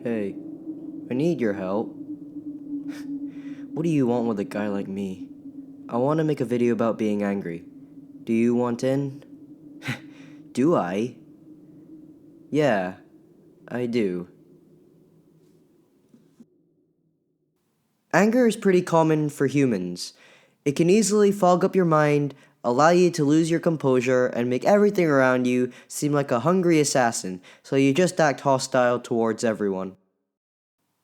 Hey, I need your help. What do you want with a guy like me? I want to make a video about being angry. Do you want in? Do I? Yeah, I do. Anger is pretty common for humans. It can easily fog up your mind, allow you to lose your composure, and make everything around you seem like a hungry assassin, so you just act hostile towards everyone.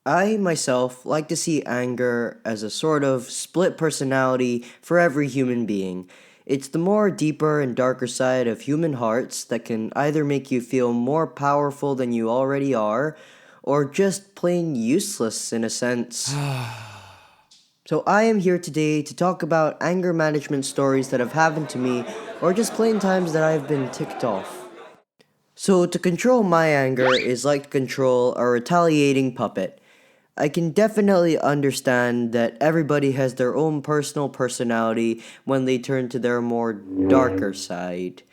I, myself, like to see anger as a sort of split personality for every human being. It's the more deeper and darker side of human hearts that can either make you feel more powerful than you already are, or just plain useless in a sense. So I am here today to talk about anger management stories that have happened to me, or just plain times that I've been ticked off. So to control my anger is like to control a retaliating puppet. I can definitely understand that everybody has their own personal personality when they turn to their more darker side.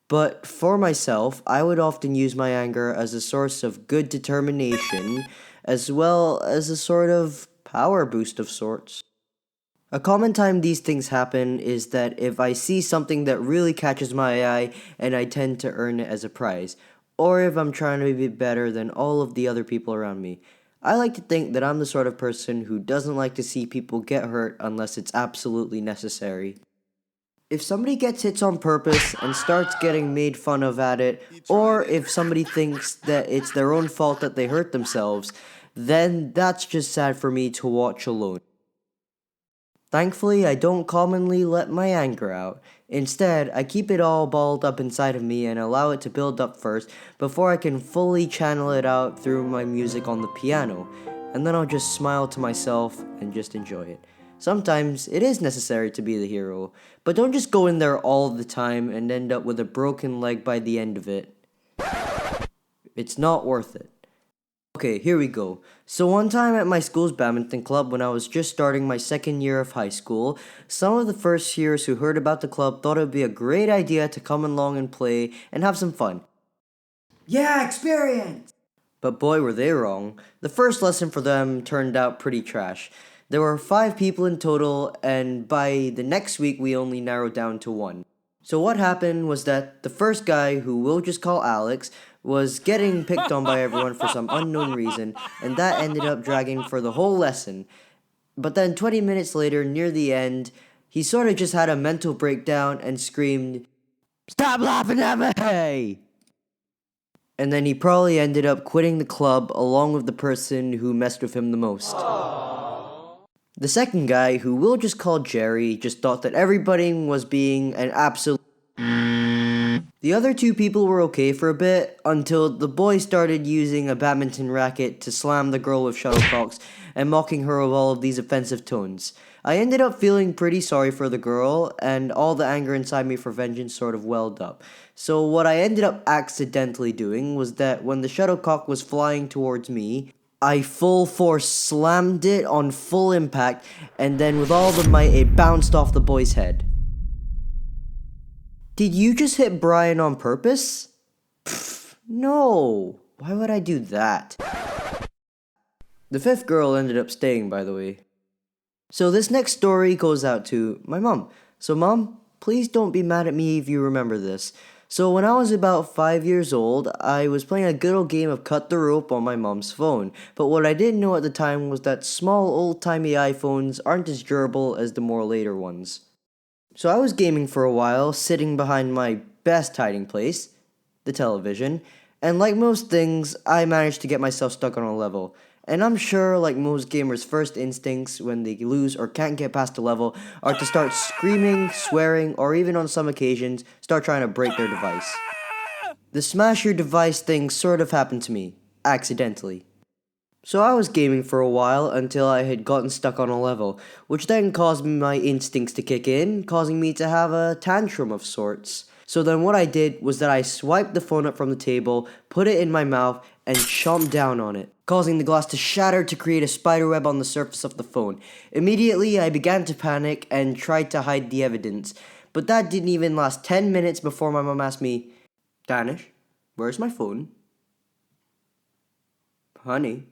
But for myself, I would often use my anger as a source of good determination, as well as a sort of power boost of sorts. A common time these things happen is that if I see something that really catches my eye and I tend to earn it as a prize, or if I'm trying to be better than all of the other people around me. I like to think that I'm the sort of person who doesn't like to see people get hurt unless it's absolutely necessary. If somebody gets hits on purpose and starts getting made fun of at it, or if somebody thinks that it's their own fault that they hurt themselves, then that's just sad for me to watch alone. Thankfully, I don't commonly let my anger out. Instead, I keep it all balled up inside of me and allow it to build up first before I can fully channel it out through my music on the piano, and then I'll just smile to myself and just enjoy it. Sometimes it is necessary to be the hero, but don't just go in there all the time and end up with a broken leg by the end of it. It's not worth it. Okay, here we go. So one time at my school's badminton club when I was just starting my second year of high school, some of the first years who heard about the club thought it would be a great idea to come along and play and have some fun. Yeah, experience! But boy were they wrong. The first lesson for them turned out pretty trash. There were 5 people in total, and by the next week we only narrowed down to 1. So what happened was that the first guy, who we'll just call Alex, was getting picked on by everyone for some unknown reason, and that ended up dragging for the whole lesson. But then 20 minutes later, near the end, he sort of just had a mental breakdown and screamed, "Stop laughing at me!" And then he probably ended up quitting the club along with the person who messed with him the most. The second guy, who we'll just call Jerry, just thought that everybody was being an absolute. The other 2 people were okay for a bit until the boy started using a badminton racket to slam the girl with shuttlecocks and mocking her with all of these offensive tones. I ended up feeling pretty sorry for the girl, and all the anger inside me for vengeance sort of welled up. So what I ended up accidentally doing was that when the shuttlecock was flying towards me, I full force slammed it on full impact, and then with all the might it bounced off the boy's head. Did you just hit Brian on purpose? Pfft, no. Why would I do that? The 5th girl ended up staying, by the way. So this next story goes out to my mom. So mom, please don't be mad at me if you remember this. So when I was about 5 years old, I was playing a good old game of cut the rope on my mom's phone. But what I didn't know at the time was that small old-timey iPhones aren't as durable as the more later ones. So I was gaming for a while, sitting behind my best hiding place, the television, and like most things, I managed to get myself stuck on a level. And I'm sure, like most gamers' first instincts when they lose or can't get past a level are to start screaming, swearing, or even on some occasions, start trying to break their device. The smash your device thing sort of happened to me, accidentally. So I was gaming for a while until I had gotten stuck on a level, which then caused my instincts to kick in, causing me to have a tantrum of sorts. So then what I did was that I swiped the phone up from the table, put it in my mouth, and chomped down on it, causing the glass to shatter to create a spiderweb on the surface of the phone. Immediately, I began to panic and tried to hide the evidence, but that didn't even last 10 minutes before my mom asked me, "Danish, where's my phone?" "Honey,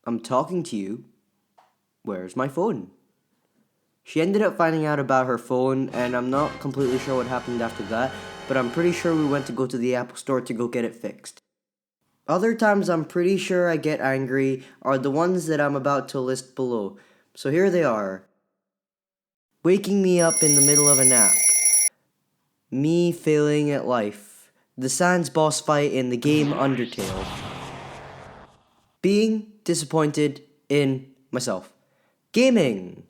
I'm talking to you. Where's my phone? She ended up finding out about her phone, and I'm not completely sure what happened after that, but I'm pretty sure we went to go to the Apple Store to go get it fixed. Other times I'm pretty sure I get angry are the ones that I'm about to list below. So here they are. Waking me up in the middle of a nap. Me failing at life. The Sans boss fight in the game Undertale. Being disappointed in myself. Gaming.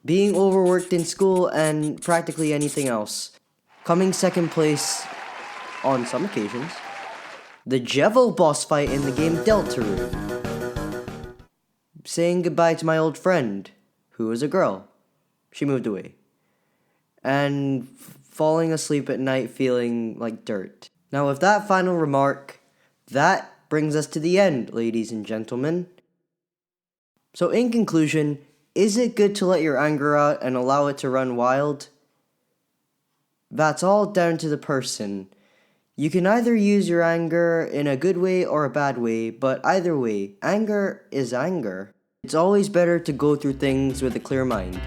Being overworked in school and practically anything else. Coming second place on some occasions. The Jevil boss fight in the game Deltarune. Saying goodbye to my old friend, who was a girl. She moved away. And falling asleep at night feeling like dirt. Now with that final remark, that brings us to the end, ladies and gentlemen. So in conclusion, is it good to let your anger out and allow it to run wild? That's all down to the person. You can either use your anger in a good way or a bad way, but either way, anger is anger. It's always better to go through things with a clear mind.